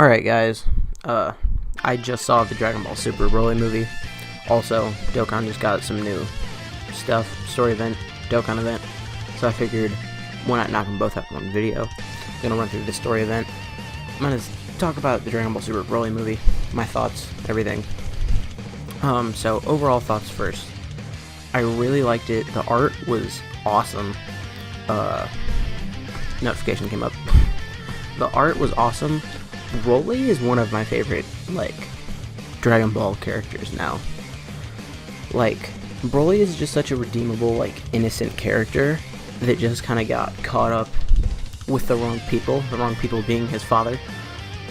Alright guys, I just saw the Dragon Ball Super Broly movie. Also, Dokkan just got some new stuff, story event, Dokkan event. So I figured, why not knock them both out in one video. I'm gonna run through the story event. I'm gonna talk about the Dragon Ball Super Broly movie, my thoughts, everything. So overall thoughts first. I really liked it. The art was awesome. Notification came up. The art was awesome. Broly is one of my favorite, Dragon Ball characters now. Broly is just such a redeemable, innocent character that just kind of got caught up with the wrong people being his father.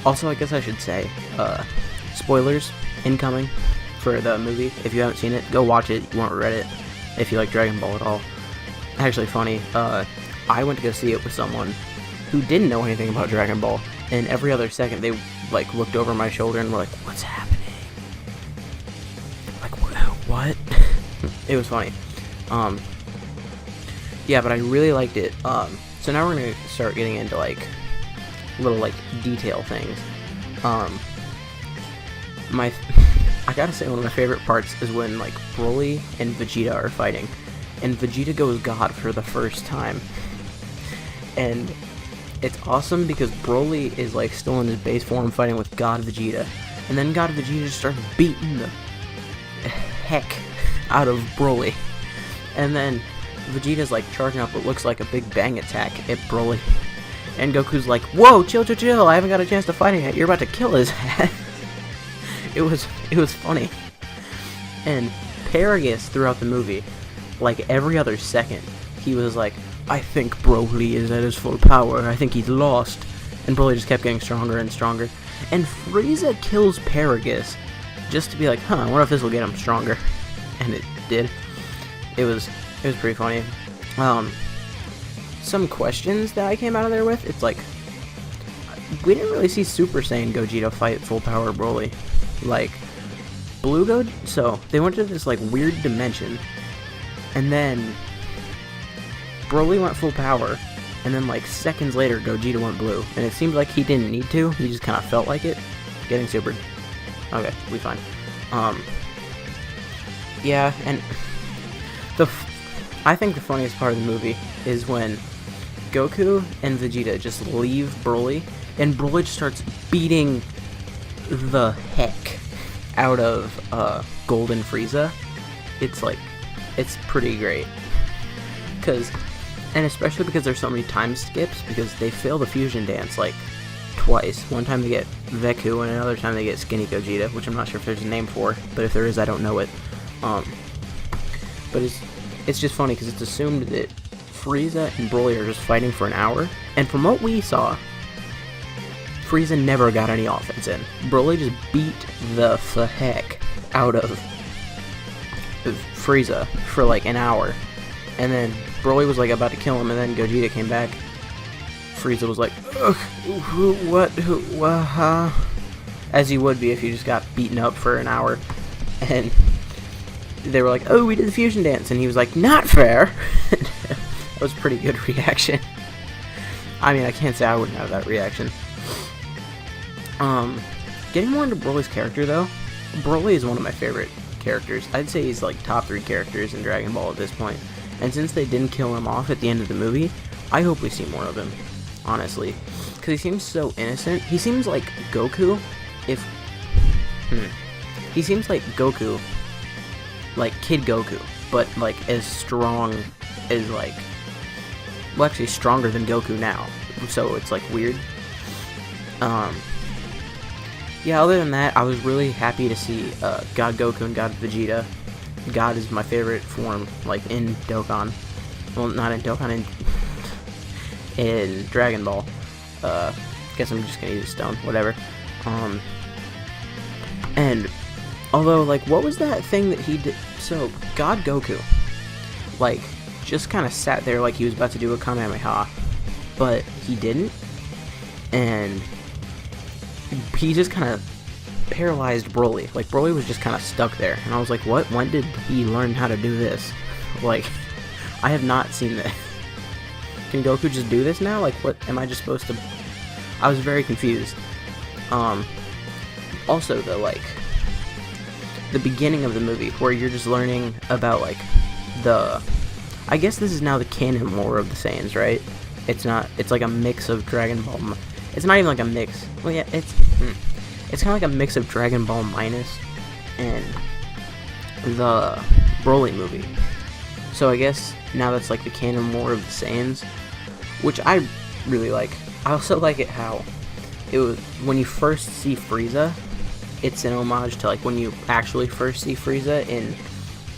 Also, I guess I should say, spoilers incoming for the movie. If you haven't seen it, go watch it. You won't regret it if you like Dragon Ball at all. Actually, funny, I went to go see it with someone who didn't know anything about Dragon Ball, and every other second they looked over my shoulder and were like, "What's happening?" What? It was funny. Yeah, but I really liked it. So now we're gonna start getting into little detail things. I gotta say, one of my favorite parts is when Broly and Vegeta are fighting, and Vegeta goes God for the first time, and it's awesome because Broly is still in his base form fighting with God Vegeta, and then God Vegeta just starts beating the heck out of Broly, and then Vegeta's charging up what looks like a big bang attack at Broly, and Goku's like, "Whoa, chill, I haven't got a chance to fight him yet, you're about to kill his head." It was funny. And Paragus throughout the movie, every other second, he was like, "I think Broly is at his full power, I think he's lost," and Broly just kept getting stronger and stronger, and Frieza kills Paragus just to be like, "Huh, I wonder if this will get him stronger," and it did. It was pretty funny. Some questions that I came out of there with, it's we didn't really see Super Saiyan Gogeta fight full power Broly. Blue Gogeta, so they went to this weird dimension, and then Broly went full power, and then seconds later Gogeta went blue, and it seemed like he didn't need to, he just kind of felt like it. Getting supered. Okay, we fine. Yeah, and I think the funniest part of the movie is when Goku and Vegeta just leave Broly, and Broly just starts beating the heck out of Golden Frieza. It's pretty great. And especially because there's so many time skips, because they fail the fusion dance twice. One time they get Veku, and another time they get Skinny Gogeta, which I'm not sure if there's a name for, but if there is, I don't know it. But it's just funny because it's assumed that Frieza and Broly are just fighting for an hour, and from what we saw, Frieza never got any offense in. Broly just beat the heck out of Frieza for an hour, and then Broly was about to kill him, and then Gogeta came back. Frieza was like, "Ugh, what, as he would be if you just got beaten up for an hour, and they were like, "Oh, we did the fusion dance," and he was like, "Not fair." That was a pretty good reaction. I mean, I can't say I wouldn't have that reaction. Getting more into Broly's character, though, Broly is one of my favorite characters. I'd say he's top 3 characters in Dragon Ball at this point. And since they didn't kill him off at the end of the movie, I hope we see more of him, honestly. Because he seems so innocent. He seems like Goku, He seems like Goku, Kid Goku, but as strong as well, actually stronger than Goku now. So it's weird. Yeah, other than that, I was really happy to see God Goku and God Vegeta. God is my favorite form, in Dokkan. Well, not in Dokkan, in Dragon Ball. Guess I'm just gonna use stone, whatever. And, although, what was that thing that he did? So, God Goku, just kind of sat there he was about to do a Kamehameha, but he didn't, and he just kind of paralyzed Broly. Broly was just kind of stuck there, and I was like, what? When did he learn how to do this? I have not seen that. Can Goku just do this now? What am I just supposed to... I was very confused. Um, also, the beginning of the movie, where you're just learning about, like, I guess this is now the canon lore of the Saiyans, right? It's like a mix of Dragon Ball, it's not even like a mix, well, yeah, it's kind of like a mix of Dragon Ball minus and the Broly movie. So I guess now that's like the canon lore of the Saiyans, which I really like. I also like it how it was when you first see Frieza, it's an homage to like when you actually first see Frieza in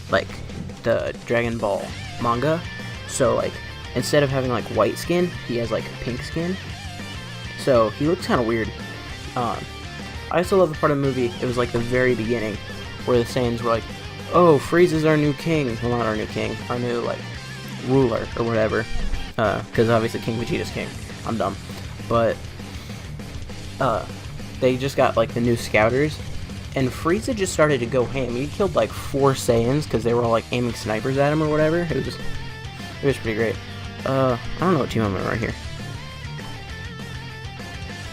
like the Dragon Ball manga. So like instead of having like white skin, he has like pink skin. So he looks kind of weird. I also love the part of the movie, it was like the very beginning, where the Saiyans were like, oh, Frieza's our new king. Well, not our new king, our new, like, ruler, or whatever. Because obviously King Vegeta's king. I'm dumb. But, they just got, like, the new scouters, and Frieza just started to go ham. He killed, like, 4 Saiyans, because they were all, like, aiming snipers at him or whatever. It was pretty great. I don't know what team I'm in right here.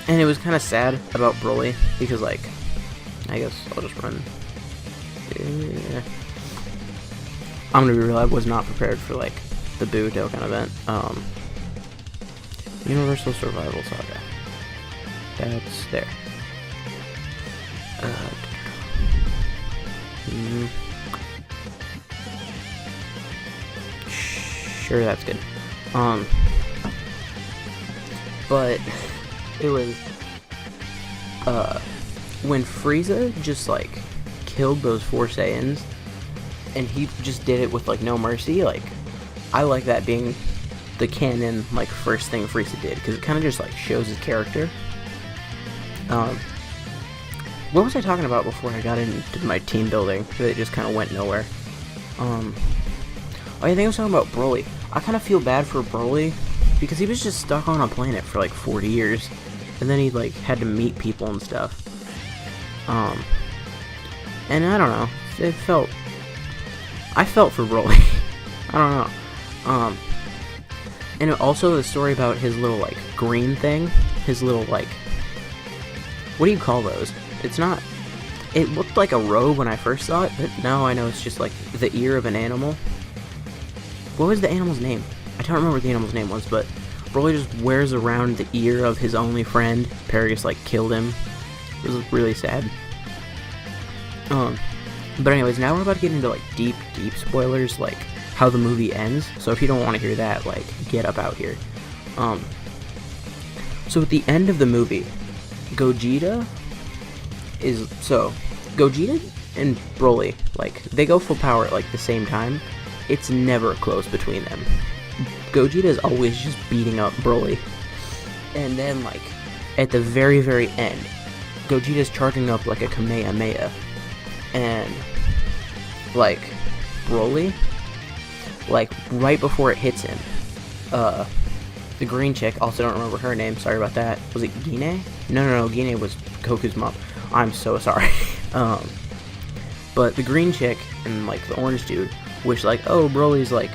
And it was kind of sad about Broly, because, like, I guess I'll just run. Yeah. I'm gonna be real, I was not prepared for, like, the Buu Dokkan event. Universal Survival Saga. That's there. Sure, that's good. But it was, when Frieza just, like, killed those 4 Saiyans, and he just did it with, like, no mercy, like, I like that being the canon, like, first thing Frieza did, because it kind of just, like, shows his character. What was I talking about before I got into my team building? It just kind of went nowhere. Oh, I think I was talking about Broly. I kind of feel bad for Broly, because he was just stuck on a planet for, like, 40 years, and then he, like, had to meet people and stuff. And I don't know, I felt for Broly. I don't know. And also the story about his little, like, green thing, his little, like, what do you call those? It looked like a robe when I first saw it, but now I know it's just, like, the ear of an animal. What was the animal's name? I don't remember what the animal's name was, but Broly just wears around the ear of his only friend. Paragus, like, killed him. It was really sad. But anyways, now we're about to get into, like, deep spoilers, like, how the movie ends. So if you don't want to hear that, like, get up out here. So at the end of the movie, Gogeta and Broly, like, they go full power at, like, the same time. It's never close between them. Gogeta is always just beating up Broly. And then, like, at the very, very end, Gogeta's charging up, like, a Kamehameha. And, like, Broly, like, right before it hits him, the green chick, also don't remember her name, sorry about that. Was it Gine? No, Gine was Goku's mom. I'm so sorry. But the green chick and, like, the orange dude, which, like, oh, Broly's, like,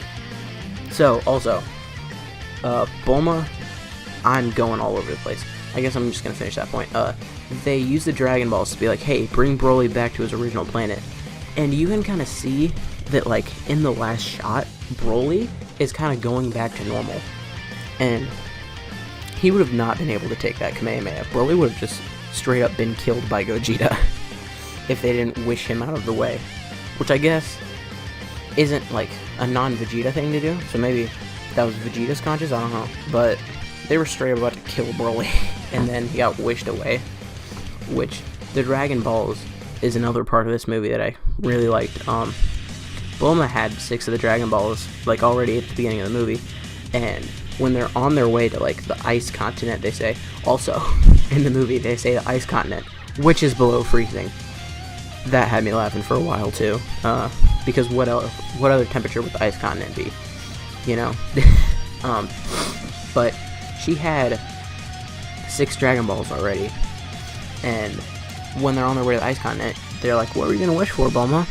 so, also, Bulma, I'm going all over the place. I guess I'm just gonna finish that point. They use the Dragon Balls to be like, hey, bring Broly back to his original planet. And you can kind of see that, like, in the last shot, Broly is kind of going back to normal. And he would have not been able to take that Kamehameha. Broly would have just straight up been killed by Gogeta if they didn't wish him out of the way. Which I guess isn't, like, a non-Vegeta thing to do. So maybe that was Vegeta's conscience, I don't know. But they were straight up about to kill Broly, and then he got wished away. Which, the Dragon Balls is another part of this movie that I really liked. Bulma had 6 of the Dragon Balls, like, already at the beginning of the movie, and when they're on their way to, like, the Ice Continent, they say, also, in the movie, they say the Ice Continent, which is below freezing. That had me laughing for a while, too, because what other temperature would the Ice Continent be, you know? But she had 6 Dragon Balls already, and when they're on their way to the Ice Continent, they're like, what were you gonna wish for, Bulma?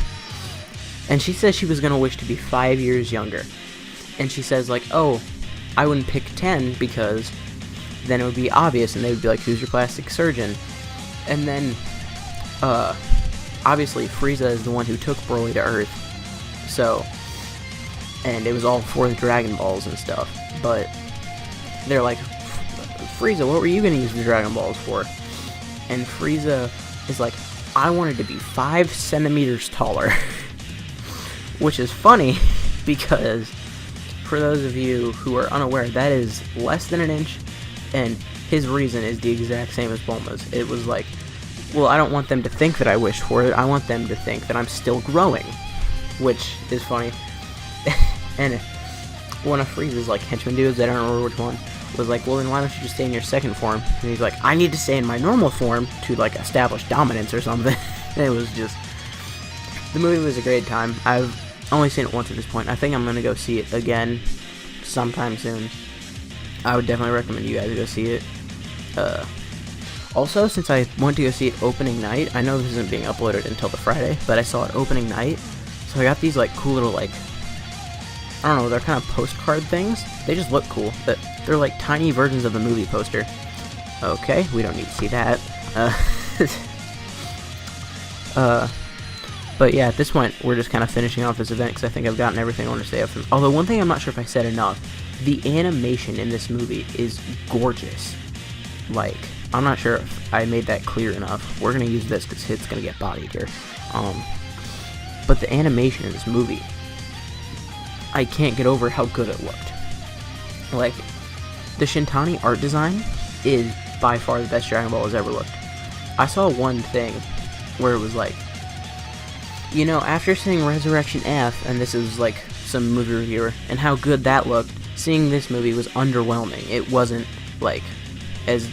And she says she was gonna wish to be 5 years younger. And she says, like, oh, I wouldn't pick 10 because then it would be obvious, and they would be like, who's your plastic surgeon? And then, obviously, Frieza is the one who took Broly to Earth, so, and it was all for the Dragon Balls and stuff, but they're like, Frieza, what were you gonna use the Dragon Balls for? And Frieza is like, I wanted to be 5 centimeters taller, which is funny, because, for those of you who are unaware, that is less than an inch, and his reason is the exact same as Bulma's. It was like, well, I don't want them to think that I wished for it, I want them to think that I'm still growing, which is funny. And one of Frieza's, like, henchman dudes, I don't remember which one, was like, well, then why don't you just stay in your second form? And he's like, I need to stay in my normal form to, like, establish dominance or something. And it was just, the movie was a great time. I've only seen it once at this point. I think I'm gonna go see it again sometime soon. I would definitely recommend you guys go see it. Also, since I went to go see it opening night, I know this isn't being uploaded until the Friday, but I saw it opening night, so I got these, like, cool little, like, I don't know, they're kind of postcard things. They just look cool, but they're like tiny versions of the movie poster. Okay, we don't need to see that. But yeah, at this point, we're just kind of finishing off this event, because I think I've gotten everything I want to say up from. Although, one thing I'm not sure if I said enough, the animation in this movie is gorgeous. Like, I'm not sure if I made that clear enough. We're going to use this, because it's going to get bodied here. But the animation in this movie, I can't get over how good it looked. Like, the Shintani art design is by far the best Dragon Ball has ever looked. I saw one thing where it was like, you know, after seeing Resurrection F, and this is like some movie reviewer, and how good that looked, seeing this movie was underwhelming. It wasn't, like, as,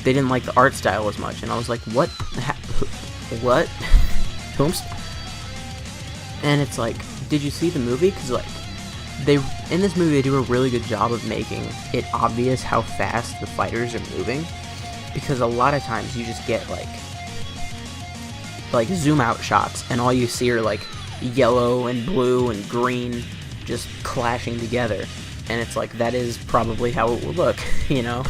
they didn't like the art style as much, and I was like, what? What? Whomst? And it's like, did you see the movie? Because, like, in this movie, they do a really good job of making it obvious how fast the fighters are moving, because a lot of times you just get, like zoom out shots, and all you see are, like, yellow and blue and green just clashing together, and it's like, that is probably how it will look, you know?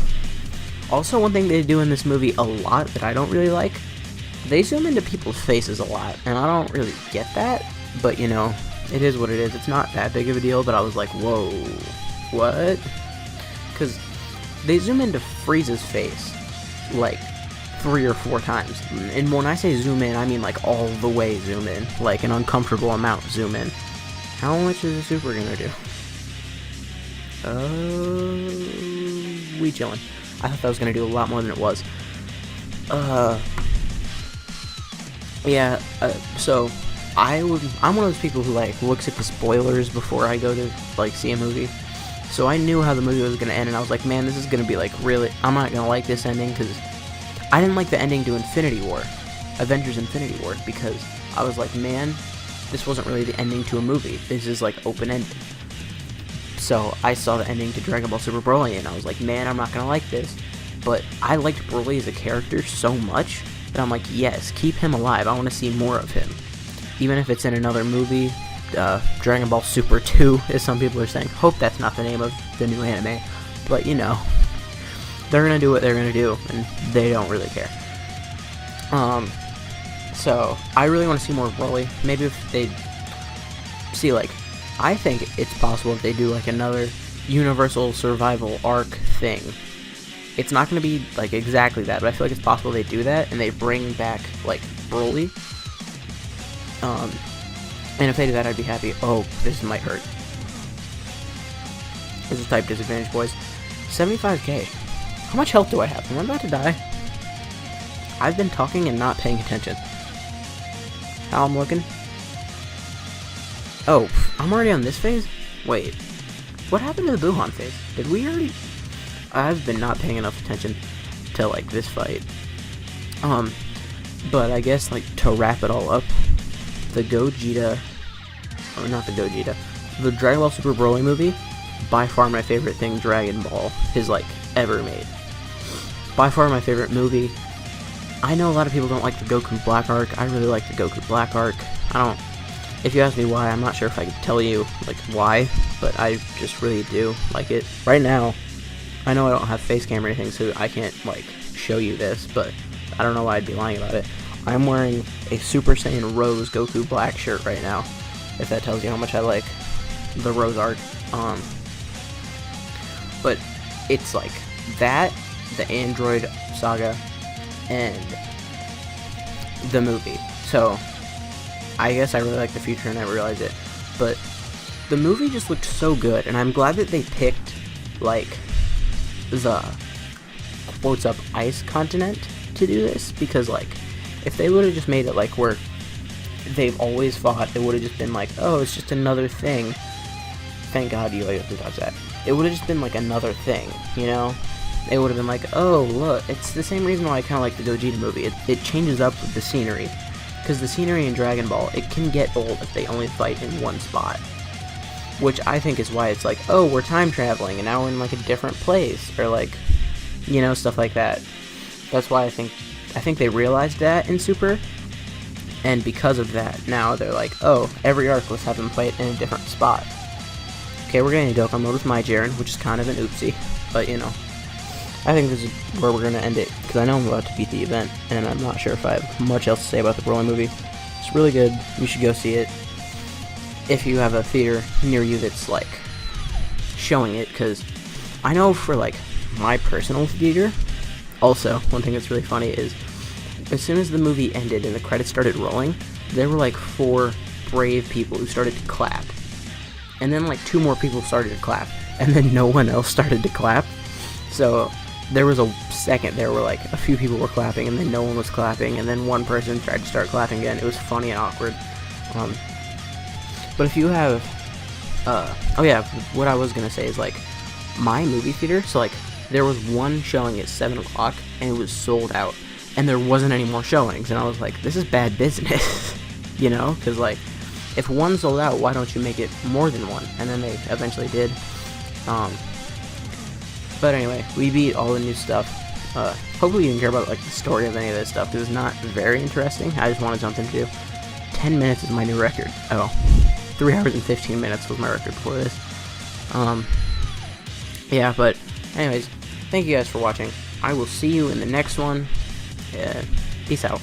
Also, one thing they do in this movie a lot that I don't really like, they zoom into people's faces a lot, and I don't really get that, but, you know, it is what it is. It's not that big of a deal, but I was like, whoa, what? Because they zoom into Frieza's face, like, 3 or 4 times. And when I say zoom in, I mean, like, all the way zoom in. Like, an uncomfortable amount zoom in. How much is the super gonna do? We chillin'. I thought that was gonna do a lot more than it was. Yeah, so I'm one of those people who, like, looks at the spoilers before I go to, like, see a movie. So I knew how the movie was gonna end, and I was like, man, this is gonna be, like, really, I'm not gonna like this ending, because I didn't like the ending to Infinity War, Avengers Infinity War, because I was like, man, this wasn't really the ending to a movie. This is, like, open-ended. So I saw the ending to Dragon Ball Super Broly, and I was like, man, I'm not gonna like this. But I liked Broly as a character so much that I'm like, yes, keep him alive. I want to see more of him. Even if it's in another movie, Dragon Ball Super 2, as some people are saying. Hope that's not the name of the new anime. But, you know, they're gonna do what they're gonna do, and they don't really care. So, I really want to see more of Broly. Maybe if they see, like, I think it's possible if they do, like, another Universal Survival arc thing. It's not going to be, like, exactly that, but I feel like it's possible they do that, and they bring back, like, Broly. And if they do that, I'd be happy. Oh, this might hurt. This is type disadvantage, boys. 75k. How much health do I have? Am I about to die? I've been talking and not paying attention. How I'm looking? Oh, I'm already on this phase? Wait. What happened to the Buhan phase? Did we already... I've been not paying enough attention to, like, this fight. But I guess, like, to wrap it all up, the Gogeta... Or not the Gogeta. The Dragon Ball Super Broly movie, by far my favorite thing Dragon Ball has, like, ever made. By far my favorite movie. I know a lot of people don't like the Goku Black arc. I really like the Goku Black arc. If you ask me why, I'm not sure if I can tell you, like, why, but I just really do like it. Right now, I know I don't have face cam or anything, so I can't, like, show you this, but I don't know why I'd be lying about it. I'm wearing a Super Saiyan Rose Goku Black shirt right now, if that tells you how much I like the Rose art. But it's like that, the Android saga, and the movie. So I guess I really like the future and I realize it. But the movie just looked so good, and I'm glad that they picked like the quotes up ice continent to do this, because like if they would have just made it like where they've always fought, it would have just been like, oh, it's just another thing. Thank God you like does that. It would have just been like another thing, you know? It would have been like, oh, look, it's the same reason why I kind of like the Gogeta movie. It changes up with the scenery, because the scenery in Dragon Ball, it can get old if they only fight in one spot. Which I think is why it's like, oh, we're time traveling, and now we're in like a different place, or like, you know, stuff like that. That's why I think they realized that in Super, and because of that, now they're like, oh, every arc, let's have them fight in a different spot. Okay, we're getting a Dokkan mode with my Jiren, which is kind of an oopsie, but you know, I think this is where we're going to end it, because I know I'm about to beat the event, and I'm not sure if I have much else to say about the Broly movie. It's really good, you should go see it, if you have a theater near you that's, like, showing it, because I know for, like, my personal theater, also, one thing that's really funny is, as soon as the movie ended and the credits started rolling, there were, like, 4 brave people who started to clap. And then, like, 2 more people started to clap, and then no one else started to clap. So, there was a second there where, like, a few people were clapping, and then no one was clapping, and then one person tried to start clapping again. It was funny and awkward. But if you have, oh yeah, what I was gonna say is, like, my movie theater, so, like, there was one showing at 7 o'clock, and it was sold out, and there wasn't any more showings, and I was like, this is bad business, you know, because, like, if one sold out, why don't you make it more than one? And then they eventually did. But anyway, we beat all the new stuff. Hopefully you didn't care about, like, the story of any of this stuff, because it's not very interesting. I just wanted something to do. 10 minutes is my new record. Oh, 3 hours and 15 minutes was my record before this. Yeah, but anyways, thank you guys for watching. I will see you in the next one. Peace out.